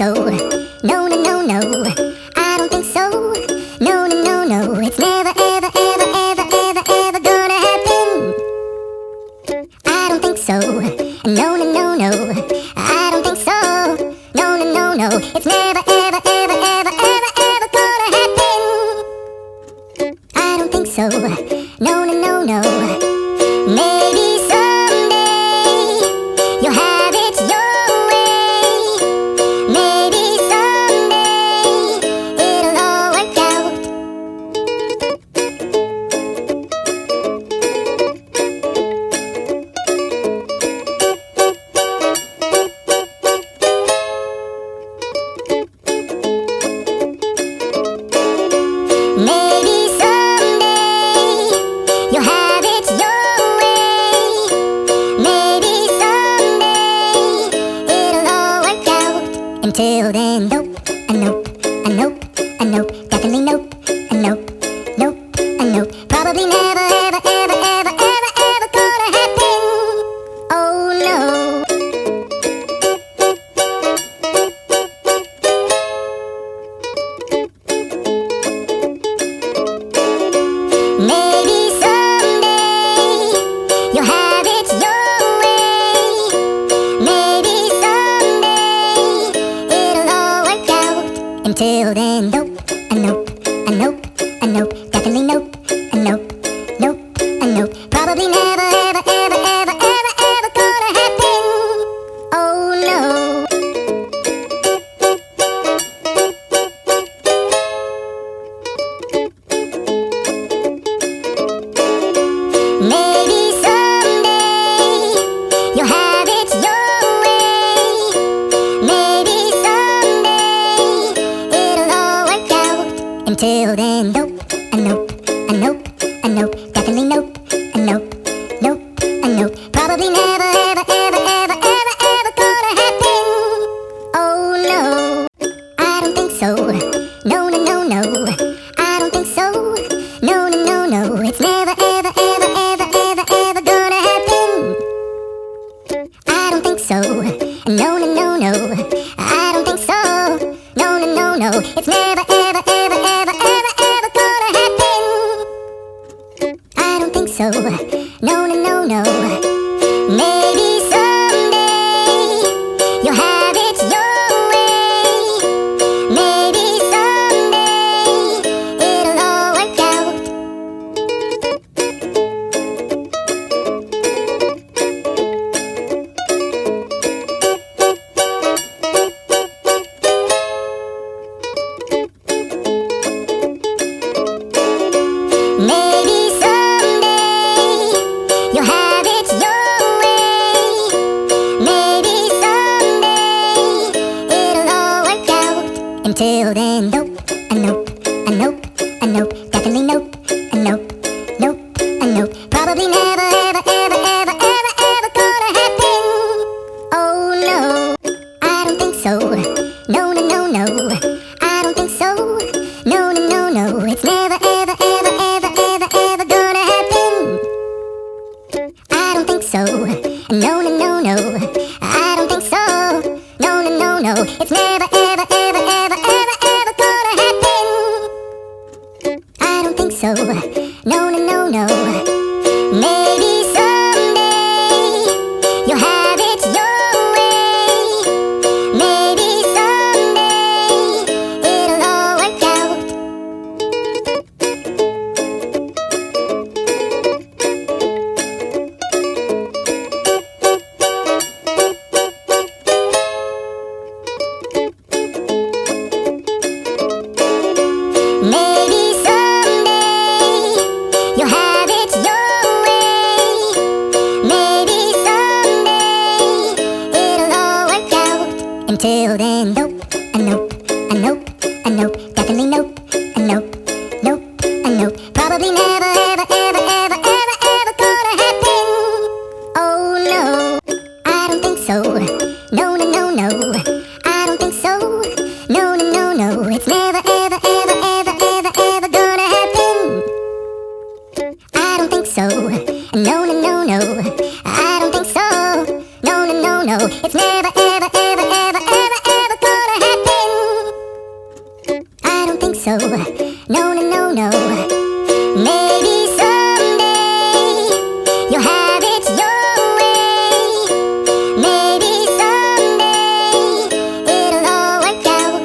so. No, no, no, no. I don't think so. No, no, no, no. It's never, ever, ever, ever, ever, ever gonna happen. I don't think so. No, no, no, no. I don't think so. No, no, no, no. It's never, ever, ever, ever, ever, ever gonna happen. I don't think so. No, no, no, no. Maybe someday you'll have it your way. Maybe someday it'll all work out. Maybe someday you'll have it your way. Maybe someday it'll all work out. Until then, nope, a nope, a nope, a nope, definitely nope, a nope, nope, a nope. Probably never, ever, ever, ever, ever, ever gonna happen. Oh no. Maybe someday you'll have it your way. Maybe someday it'll all work out. Until then, nope, a nope, a nope, a nope, definitely nope, a nope, nope, a nope. Probably never, ever, ever, ever, ever, ever gonna happen. Oh no. Maybe someday you'll have it your way. Maybe someday it'll all work out. Until then, nope, a nope, a nope, a nope, definitely nope, a nope, nope, a nope. Probably never, ever, ever, ever, ever, ever gonna happen. Oh no. I don't think so. No, no, no, no. I don't think so. No, no, no, no. It's never, ever, ever, ever, ever, ever gonna happen. I don't think so. No, no, no, no. I don't think so. No, no, no, no. It's never, ever, ever, ever, ever, ever gonna happen. I don't think so. No, no, no, no. Maybe someday you'll have it your way. Maybe someday it'll all work out. Maybe someday you'll have it your way. Maybe someday it'll all work out. Until then, nope, a nope, a nope, a nope, definitely nope, a nope, nope, a nope. Probably never, ever, ever, ever, ever, ever gonna happen. Oh no. I don't think so. No, no, no, no. I don't think so. No, no, no, no. It's never, ever, ever, ever, ever, ever gonna happen. I don't think so. No, no, no, no. I don't think so. No, no, no, no. It's never, ever, ever, ever, ever, ever gonna happen. I don't think so. No, no, no, no. Maybe someday you'll have it your way. Maybe someday it'll all work out. Maybe someday you'll have it your way. Maybe someday it'll all work out. Until then, nope, a nope, a nope, a nope, definitely nope, a nope, nope, a nope. Probably never, ever, ever, ever, ever, ever gonna happen. Oh no. I don't think so. No, no, no, no. I don't think so. No, no, no, no. It's never, ever, ever, ever, ever, ever gonna happen. I don't think so. No, no, no, no. I don't think so. No, no, no, no. It's never, ever, ever, ever, ever, ever gonna happen. so. No, no, no, no. Maybe someday you'll have it your way. Maybe someday it'll all work out.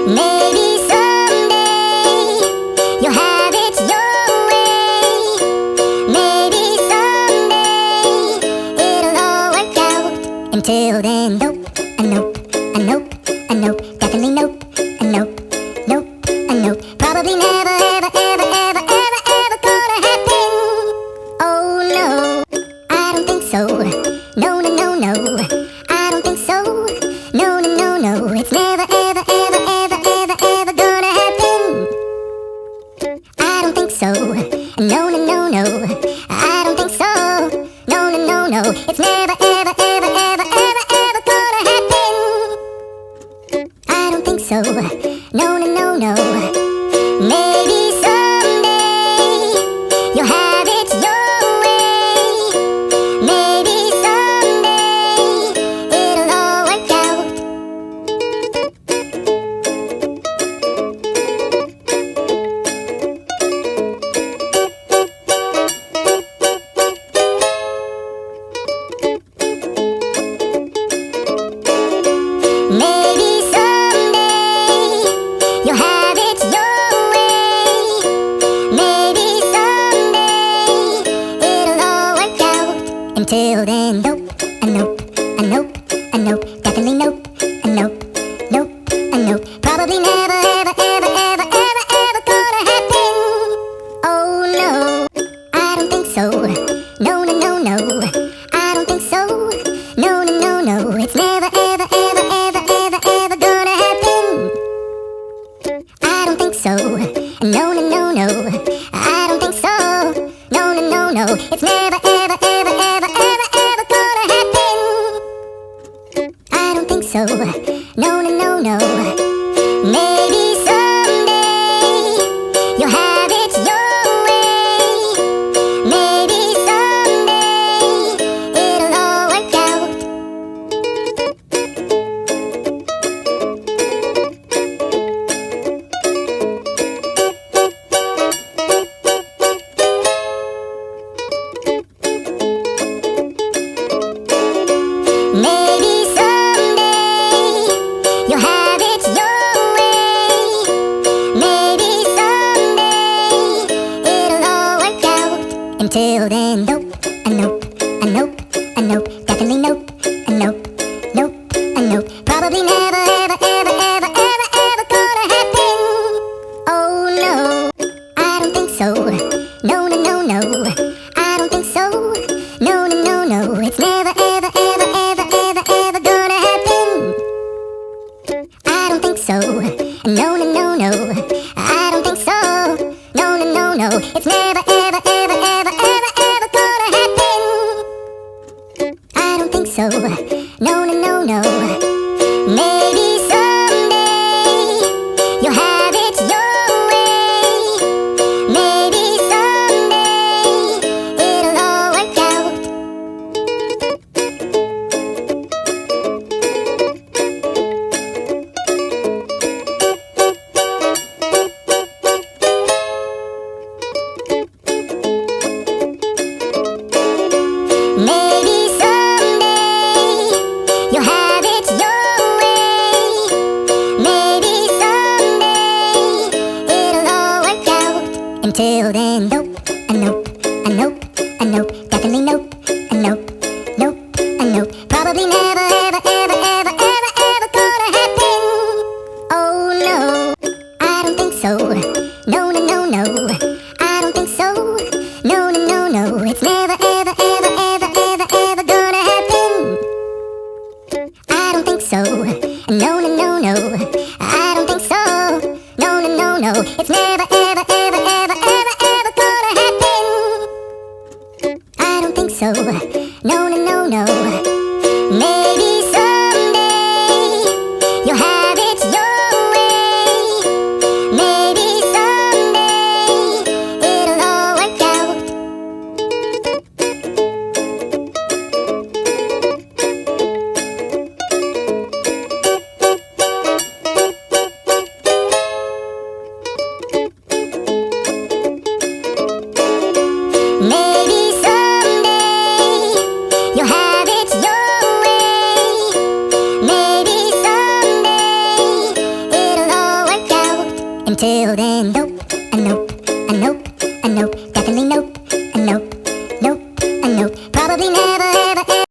Maybe someday you'll have it your way. Maybe someday it'll all work out. Until then, nope, a nope, a nope, a nope, definitely nope, a nope, nope, a nope. Probably never, ever, ever, ever, ever, ever gonna happen. Oh no, I don't think so. No, no, no, no, I don't think so. No, no, no, no, it's never, ever, ever, ever, ever, ever gonna happen. I don't think so. No, no, no, no, I don't think so. No, no, no, no, it's never, ever, ever, ever, ever, ever gonna happen. I don't think so. No, no, no, no. Maybe someday you'll have it your way. Maybe someday it'll all work out. Maybe someday you'll have it your way. Maybe someday it'll all work out. Until then, nope, a nope, a nope, a nope, definitely nope, a nope, nope, a nope. Probably never, ever, ever, ever, ever, ever gonna happen. Oh no, I don't think so. No, no, no, no, I don't think so. No, no, no, no, it's never, ever, ever, ever, ever, ever gonna happen. I don't think so. No, no, no, no, I don't think so. No, no, no, no, it's never, ever, ever, ever, ever, ever gonna happen. I don't think so. No, no, no, no. Maybe someday you'll have it your way. Maybe someday it'll all work out. Maybe someday you'll have it your way. Maybe someday it'll all work out. Until then, nope, a nope, a nope, a nope, definitely nope, a nope, nope, a nope. Probably never, ever, ever, ever, ever, ever gonna happen. Oh no, I don't think so. No, no, no, no, I don't think so. No, no, no, no, it's never, ever, ever, ever, ever, ever gonna happen. I don't think so. No, no, no, no, I don't think so. No, no, no, no, it's never, ever, ever, ever, ever, ever gonna happen. I don't think so. No, no, no, no. Maybe someday you'll have it your way. Maybe someday it'll all work out. Maybe someday you'll have it your way. Maybe someday it'll all work out. Until then, nope, a nope, a nope, a nope, definitely nope, a nope, nope, a nope. Probably never, ever, ever, ever, ever, ever gonna happen. Oh no, I don't think so. No, no, no, no, I don't think so. No, no, no, no, it's never, ever, ever, ever, ever, ever gonna happen. I don't think so. No, no, no, no, I don't think so. No, no, no, no, it's never, ever, ever, ever, ever, ever gonna happen. I don't think so. No, no, no, no. Maybe someday you'll have it your way. Maybe Until then, though,